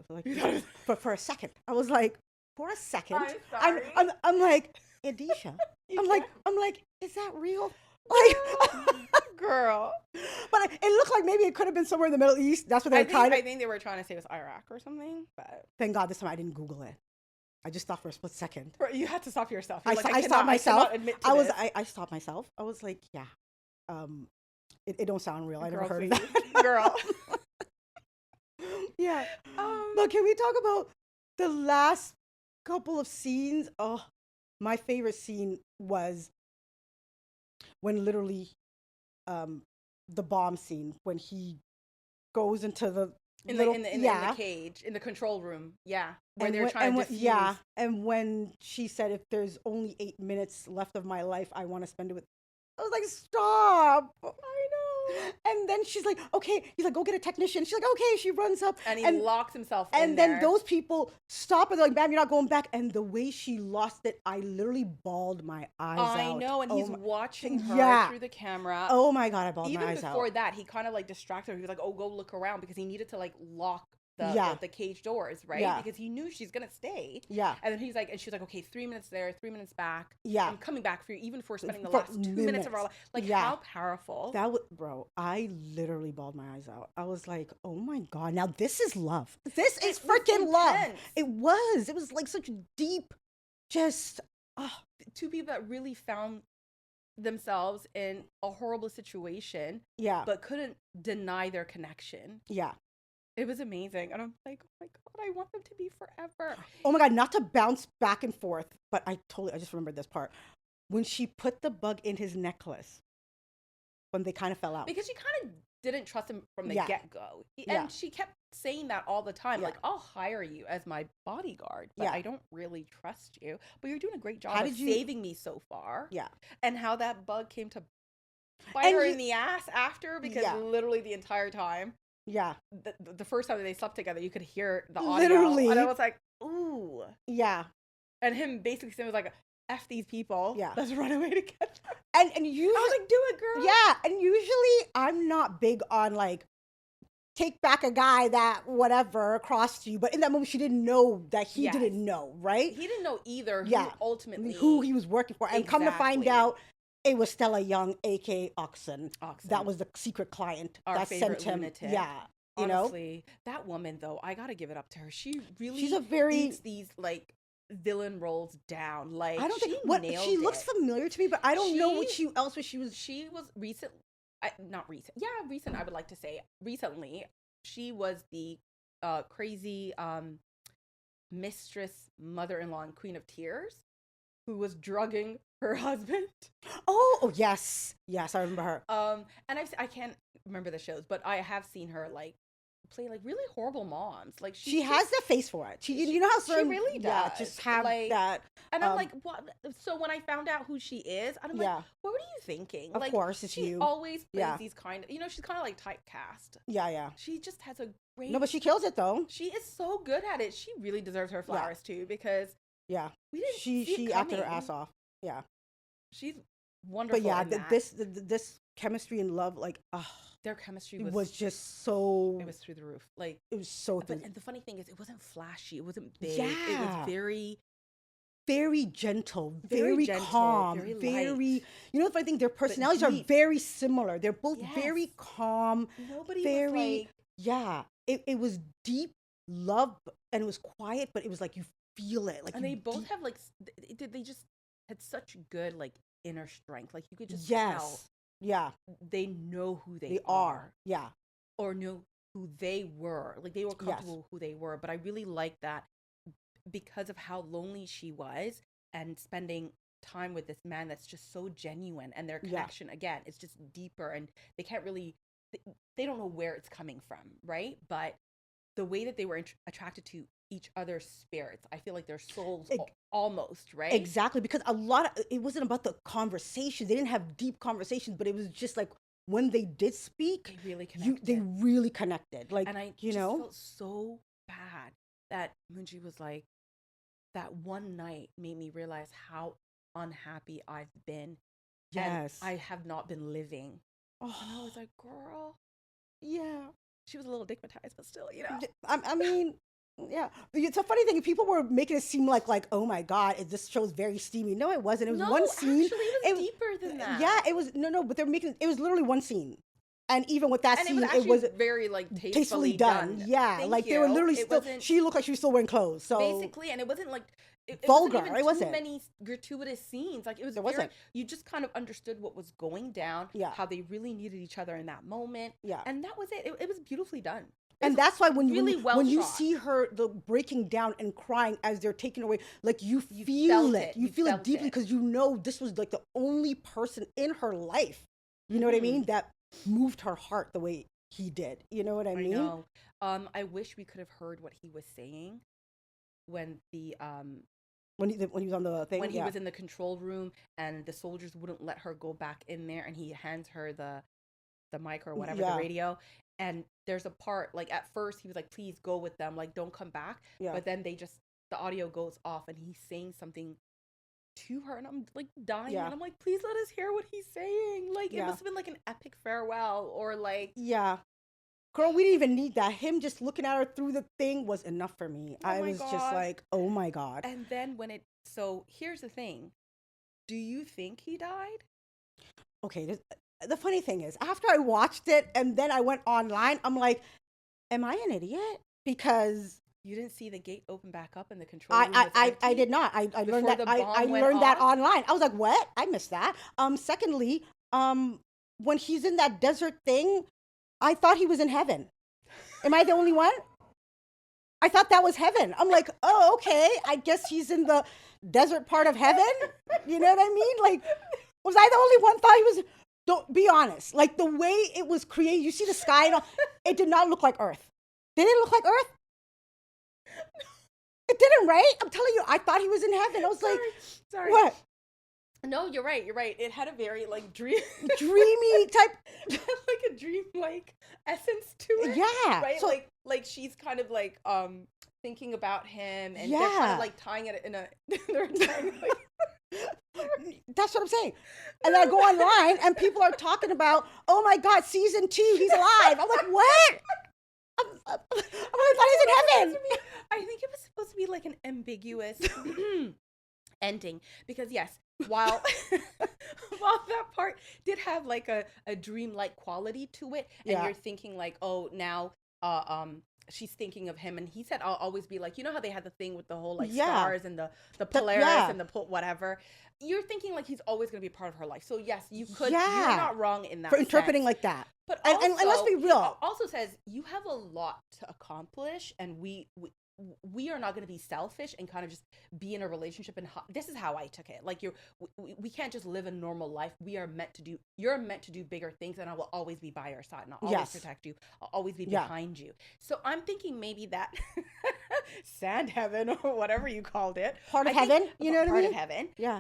feel like for a second. I was like, for a second. I'm sorry. I'm like, Idisha. I'm like, is that real? Like, girl. But it looked like maybe it could have been somewhere in the Middle East. That's what they I think they were trying to say it was Iraq or something. But thank God this time I didn't Google it. I just stopped for a split second. You had to stop yourself. I stopped myself. I stopped myself. I was like, yeah, it don't sound real. I never heard of that, girl. Yeah. But can we talk about the last couple of scenes? Oh, my favorite scene was when literally, the bomb scene when he goes into the in the cage, in the control room, where they're trying to defuse. And when she said, "If there's only 8 minutes left of my life, I want to spend it with," I was like, "Stop!" I know. And then she's like, "Okay." He's like, "Go get a technician." She's like, "Okay." She runs up and he locks himself in and there. Then those people stop and they're like, "Ma'am, you're not going back." And the way she lost it, I literally bawled my eyes out. I know, and he's watching her through the camera. Oh my God, I bawled my eyes out. Even before that, he kind of like distracted her. He was like, "Oh, go look around," because he needed to like lock the cage doors, right? Yeah. Because he knew she's gonna stay. Yeah. And then he's like, and she's like, "Okay, 3 minutes there, 3 minutes back. Yeah. I'm coming back for you, even for spending the last 2 minutes of our life." Like, how powerful. That was, bro, I literally bawled my eyes out. I was like, oh my God, now this is love. This is freaking love. It was like such deep, just, two people that really found themselves in a horrible situation. Yeah. But couldn't deny their connection. Yeah. It was amazing. And I'm like, oh my God, I want them to be forever. Oh my God, not to bounce back and forth, but I just remembered this part. When she put the bug in his necklace, when they kind of fell out. Because she kind of didn't trust him from the get-go. And she kept saying that all the time. Like, I'll hire you as my bodyguard, but I don't really trust you. But you're doing a great job of saving me so far. Yeah. And how that bug came to bite her in the ass after, because literally the entire time. Yeah. The first time that they slept together, you could hear the audio. Literally. And I was like, ooh. Yeah. And him basically saying, was like, F these people. Yeah. Let's run away together. And usually, I was like, do it, girl. Yeah. And usually I'm not big on like, take back a guy that whatever crossed you. But in that moment, she didn't know that he didn't know, right? He didn't know either who he was working for. And come to find out, it was Stella Young, a.k.a. Oxen. That was the secret client that sent him. Lunatic. Yeah. you know? Honestly, that woman though, I gotta give it up to her. She really She's a very eats these like villain roles down. I Like don't think she what she nailed looks it. familiar to me, but I don't know what She she was. she was recent, not recent. Yeah, recent. I would like to say recently. She was the crazy mistress, mother-in-law, and Queen of Tears, who was drugging her husband. Oh, yes, yes, I remember her. And I can't remember the shows, but I have seen her like play like really horrible moms. Like She has the face for it. You know how she certain, really does. yeah, just have like, that. and I'm like, what? So when I found out who she is, I'm like, Yeah, what were you thinking? of Like, course, it's she you. always plays Yeah, these kind of, she's kind of like typecast. yeah. She just has a great. No, but she kills it though. She is so good at it. She really deserves her flowers too, because Yeah, we didn't see it she acted her coming. ass off. Yeah, She's wonderful. but yeah, in that. this chemistry and love, like, Their chemistry it was was just so. it was through the roof. Like, It was so. and the funny thing is, it wasn't flashy. It wasn't big. It Yeah. was very, Very gentle, Very very gentle, calm, very very. light. You know, if I think their personalities are deep. very similar. They're both very Yes. calm. nobody Very. was like, Yeah, it was deep love, and it was quiet, but it was like you feel it. Like and you they both deep- have like, they just had such good like inner strength. Like you could just Yes. tell Yeah, they know who they are. Yeah. or knew who they were. Like they were comfortable with who they were. But I really like that because of how lonely she was and spending time with this man that's just so genuine, and their Yeah. connection again is just deeper, and they can't really they don't know where it's coming from, right? But the way that they were attracted to each other's spirits, I feel like their souls almost, right? Exactly, because it wasn't about the conversation. They didn't have deep conversations, but it was just like when they did speak, They really connected. they really connected. Like, And I you just know, felt so bad that Munji was like, that one night made me realize how unhappy I've been. yes. And I have not been living. And I was like, girl, yeah. she was a little digmatized, but still, you know. I mean, yeah. But it's a funny thing. People were making it seem like, oh my God, this show's very steamy. No, it wasn't. It was No, one scene. actually, it was deeper than that. Yeah, it was. No, but it was literally one scene. And even with that And scene, it it was very like tastefully done. Yeah, Thank like they were you. literally It still. wasn't- She looked like she was still wearing clothes. So basically, and it wasn't like it vulgar. Wasn't even It wasn't. too many gratuitous scenes. Like it was. There very, wasn't. You just kind of understood what was going down. Yeah. How they really needed each other in that moment. Yeah. And that was it. It was beautifully done. And that's why when really well you shot. see her breaking down and crying as they're taken away, like you feel felt it. it. You You feel it felt deeply it. because you know this was like the only person in her life. You know what I mean? That moved her heart the way he did. You know what I mean? I know. I wish we could have heard what he was saying when the When he was on the thing. when he yeah. was in the control room and the soldiers wouldn't let her go back in there, and he hands her the mic or whatever, Yeah. the radio. And there's a part, like at first he was like, please go with them, like don't come back. Yeah. But then the audio goes off and he's saying something to her, and I'm like dying. Yeah. And I'm like, please let us hear what he's saying. Like it Yeah. must have been like an epic farewell, or like, Yeah. Girl, we didn't even need that. Him just looking at her through the thing was enough for me. Oh I my was just God. like, oh my God. And then so here's the thing. Do you think he died? Okay, the funny thing is, after I watched it and then I went online, I'm like, am I an idiot? Because You didn't see the gate open back up and the control room I was I empty? did not. I learned Before that the I bomb went learned that off? online. I was like, what? I missed that. Secondly, when he's in that desert thing, I thought he was in heaven. Am I the only one? I thought that was heaven. I'm like, oh, okay. I guess he's in the desert part of heaven. You know what I mean? Like, was I the only one thought he was? Don't be honest. Like the way it was created, you see the sky and all, it did not look like Earth. Did it look like Earth? It didn't, right? I'm telling you, I thought he was in heaven. I was like, Sorry. what? No, you're right. You're right. It had a very like dreamy Type. like a dream-like essence to it. Yeah. Right? So, like she's kind of like thinking about him, and they're kind Yeah. of like tying it in a they're tying it, like, that's what I'm saying. And then I go online and people are talking about, oh my God, season 2, he's alive. I'm like, what? I thought he's in heaven. I think it was supposed to be like an ambiguous ending, because yes, while that part did have like a dream-like quality to it, and Yeah. you're thinking like, oh, now she's thinking of him, and he said, I'll always be like, you know how they had the thing with the whole like Yeah. stars and the Polaris and the whatever. You're thinking like he's always going to be a part of her life. So yes, you could. You're not wrong in that for interpreting sense. like that. But and, also, and let's be real. Also says you have a lot to accomplish, and we are not going to be selfish and kind of just be in a relationship. And this is how I took it. Like we can't just live a normal life. You're meant to do bigger things, and I will always be by your side, and I'll always protect you. I'll always be behind you. So I'm thinking maybe that sand heaven or whatever you called it, part of heaven. You know what I mean? Part of heaven. Yeah.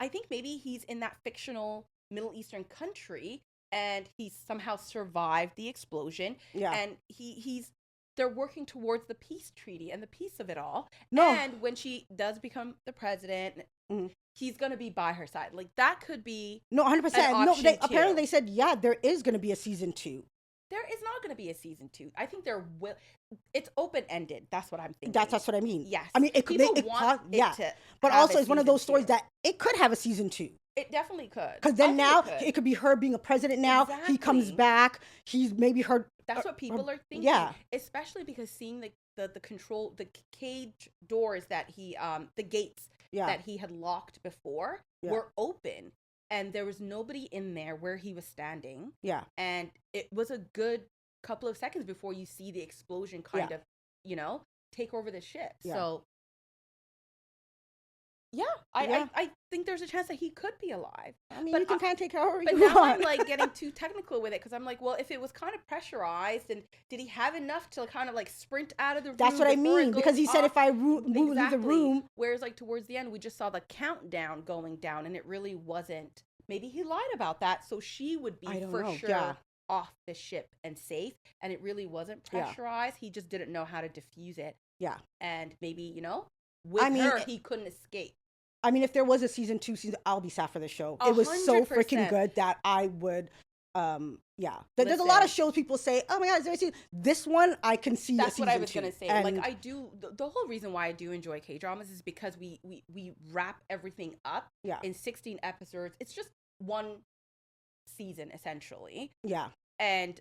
I think maybe he's in that fictional Middle Eastern country, and he somehow survived the explosion. Yeah. And they're working towards the peace treaty and the peace of it all. No. And when she does become the president, he's going to be by her side. Like that could be no 100%. No, apparently they said there is going to be a season 2. There is not going to be a season 2. I think there will. It's open ended. That's what I'm thinking. That's what I mean. Yes. I mean, but also it's one of those stories that it could have a season 2. It definitely could. Because then now it could be her being a president now. Exactly. He comes back. He's maybe her. That's what people are thinking. Yeah. Especially because seeing the control, the cage doors that he, the gates that he had locked before were open. And there was nobody in there where he was standing. Yeah. And it was a good couple of seconds before you see the explosion kind of, take over the ship. Yeah. So, I think there's a chance that he could be alive. I mean, you can kind of take however you want. But now I'm like getting too technical with it because I'm like, well, if it was kind of pressurized, and did he have enough to kind of like sprint out of the room? That's what I mean, because he said if I leave the room. Whereas like towards the end, we just saw the countdown going down, and it really wasn't. Maybe he lied about that, so she would be sure off the ship and safe, and it really wasn't pressurized. He just didn't know how to diffuse it. Yeah. And maybe, with her, he couldn't escape. I mean, if there was a season 2, I'll be sad for the show. 100%. It was so freaking good that I would, There's a lot of shows people say, oh my God, is there a season? This one, I can see That's what I was going to say. And like, I do, the whole reason why I do enjoy K-dramas is because we wrap everything up in 16 episodes. It's just one season, essentially. Yeah. And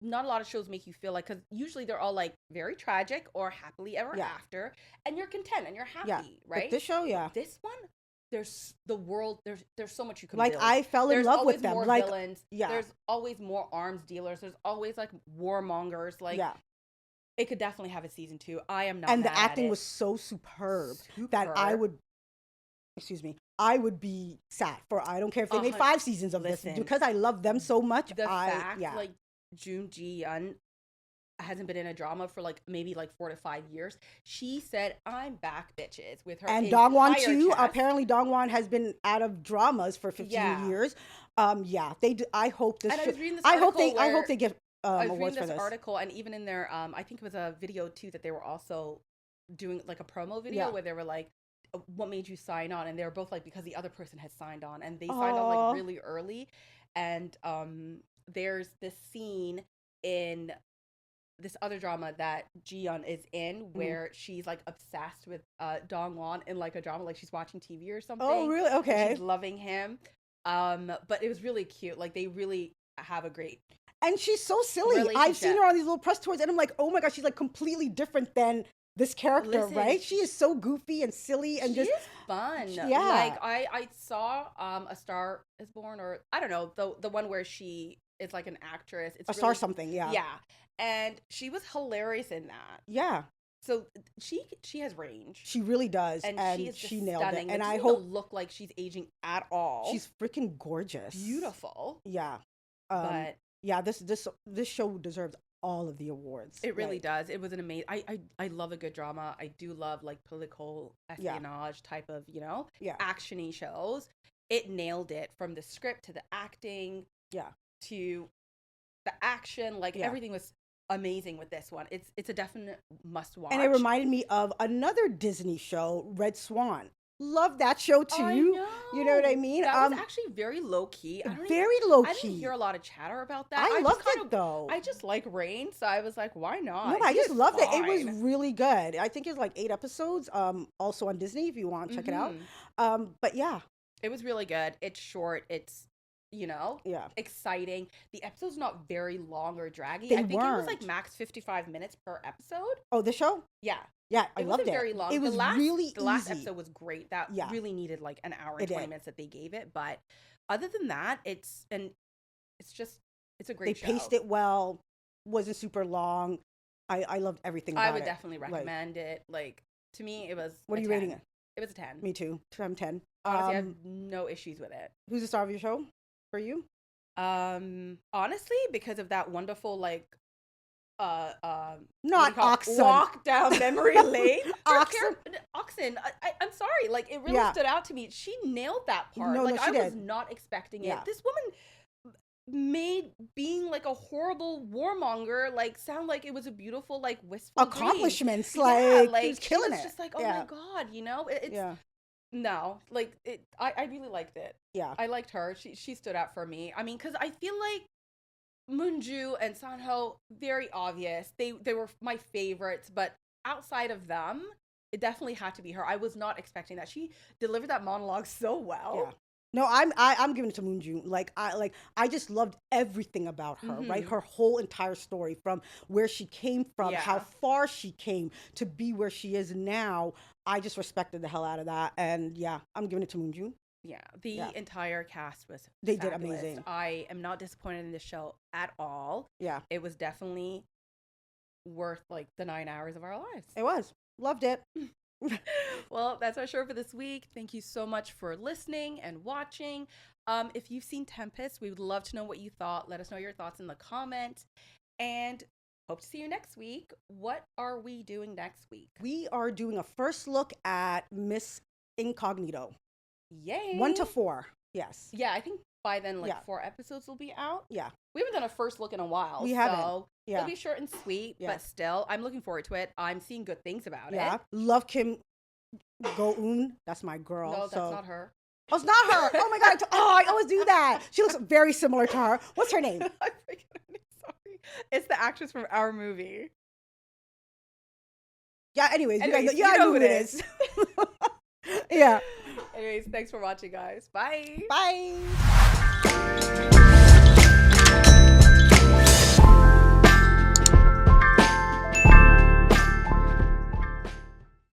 not a lot of shows make you feel like, because usually they're all like very tragic or happily ever after, and you're content and you're happy, right? But this show, this one, there's the world. There's so much you can like build. I fell in love with them. More like villains. There's always more arms dealers. There's always like warmongers. Like it could definitely have a season 2. I am not. And the acting was so superb that I would. Excuse me. I would be sad for. I don't care if they made 5 seasons of this because I love them so much. The fact, like Jun Ji-yeon hasn't been in a drama for like maybe like 4 to 5 years. She said, "I'm back, bitches," with her. And Dongwon too. Chest. Apparently, Dongwon has been out of dramas for 15 years. They do. I hope this. And I was reading this article I hope they give I was awards reading for this this article, and even in their, I think it was a video too that they were also doing like a promo video where they were like, what made you sign on? And they were both like, because the other person had signed on, and they signed on like really early. And there's this scene in this other drama that Ji-yeon is in where she's like obsessed with Dongwon in like a drama, like she's watching TV or something. Oh, really? Okay. She's loving him. But it was really cute. Like they really have a great. And she's so silly. I've seen her on these little press tours, and I'm like, oh my gosh, she's like completely different than this character, right? She is so goofy and silly and just fun. Yeah. Like I saw A Star Is Born, or I don't know, the one where she is like an actress. It's A Star something, yeah. Yeah. And she was hilarious in that. Yeah. So she has range. She really does. And she nailed it. And I hope look like she's aging at all. She's freaking gorgeous. Beautiful. Yeah. But yeah, this show deserves all of the awards. It really does. It was an amazing. I love a good drama. I do love like political espionage type of actiony shows. It nailed it from the script to the acting. Yeah. To the action, like everything was amazing with this one. It's a definite must watch. And it reminded me of another Disney show, Red Swan. Love that show too. I know. You know what I mean? That was actually very low key. Low key. I didn't hear a lot of chatter about that. I loved it though. I just like Rain, so I was like, why not? No, I just loved it. It was really good. I think it's like 8 episodes. Also on Disney if you want, check it out. But yeah, it was really good. It's short. It's Yeah. exciting. The episode's not very long or draggy. They I think it was weren't. like max 55 minutes per episode. Oh, the show? Yeah. Yeah, I It loved wasn't it. very long. It was really the last easy. episode was great. That Yeah. really needed like an hour It and 20 did. minutes that they gave it. But other than that, it's a They great show. paced it well. Wasn't super long. I loved everything about it. I would definitely recommend it. Like, to me, it was What a are you 10. rating it? It was a 10. Me too. I'm 10. Honestly, I have no issues with it. Who's the star of your show for you? Honestly, because of that wonderful like Not Oxen. walk down memory lane. Oxen. Oxen. I'm sorry. Like, it really stood out to me. She nailed that part. No, like, no, she I was did. not expecting it. Yeah. This woman made being like a horrible warmonger like sound like it was a beautiful like wistful dream. Accomplishments. Yeah, Like she was killing was it. just like, oh my god, it's no, like it. I really liked it. Yeah. I liked her. She stood out for me. I mean, because I feel like Moonju and Sanho, very obvious. They were my favorites, but outside of them, it definitely had to be her. I was not expecting that. She delivered that monologue so well. Yeah. No, I'm giving it to Moonju. I just loved everything about her, right? Her whole entire story, from where she came from, how far she came to be where she is now. I just respected the hell out of that, and yeah, I'm giving it to Moonju. Yeah, the entire cast was They fabulous. did amazing. I am not disappointed in this show at all. Yeah, it was definitely worth like the 9 hours of our lives. It was. Loved it. Well, that's our show for this week. Thank you so much for listening and watching. If you've seen Tempest, we would love to know what you thought. Let us know your thoughts in the comments, and hope to see you next week. What are we doing next week? We are doing a first look at Miss Incognito. Yay! 1 to 4. Yes. Yeah, I think by then 4 episodes will be out. Yeah. We haven't done a first look in a while. We haven't. So it'll be short and sweet, but still, I'm looking forward to it. I'm seeing good things about it. Yeah. Love Kim Go-eun. That's my girl. No, that's not her. Oh, it's not her. Oh my God. I always do that. She looks very similar to her. What's her name? I forget her name. Sorry. It's the actress from our movie. Yeah, anyways you know who it is. Yeah. Anyways, thanks for watching, guys. Bye. Bye.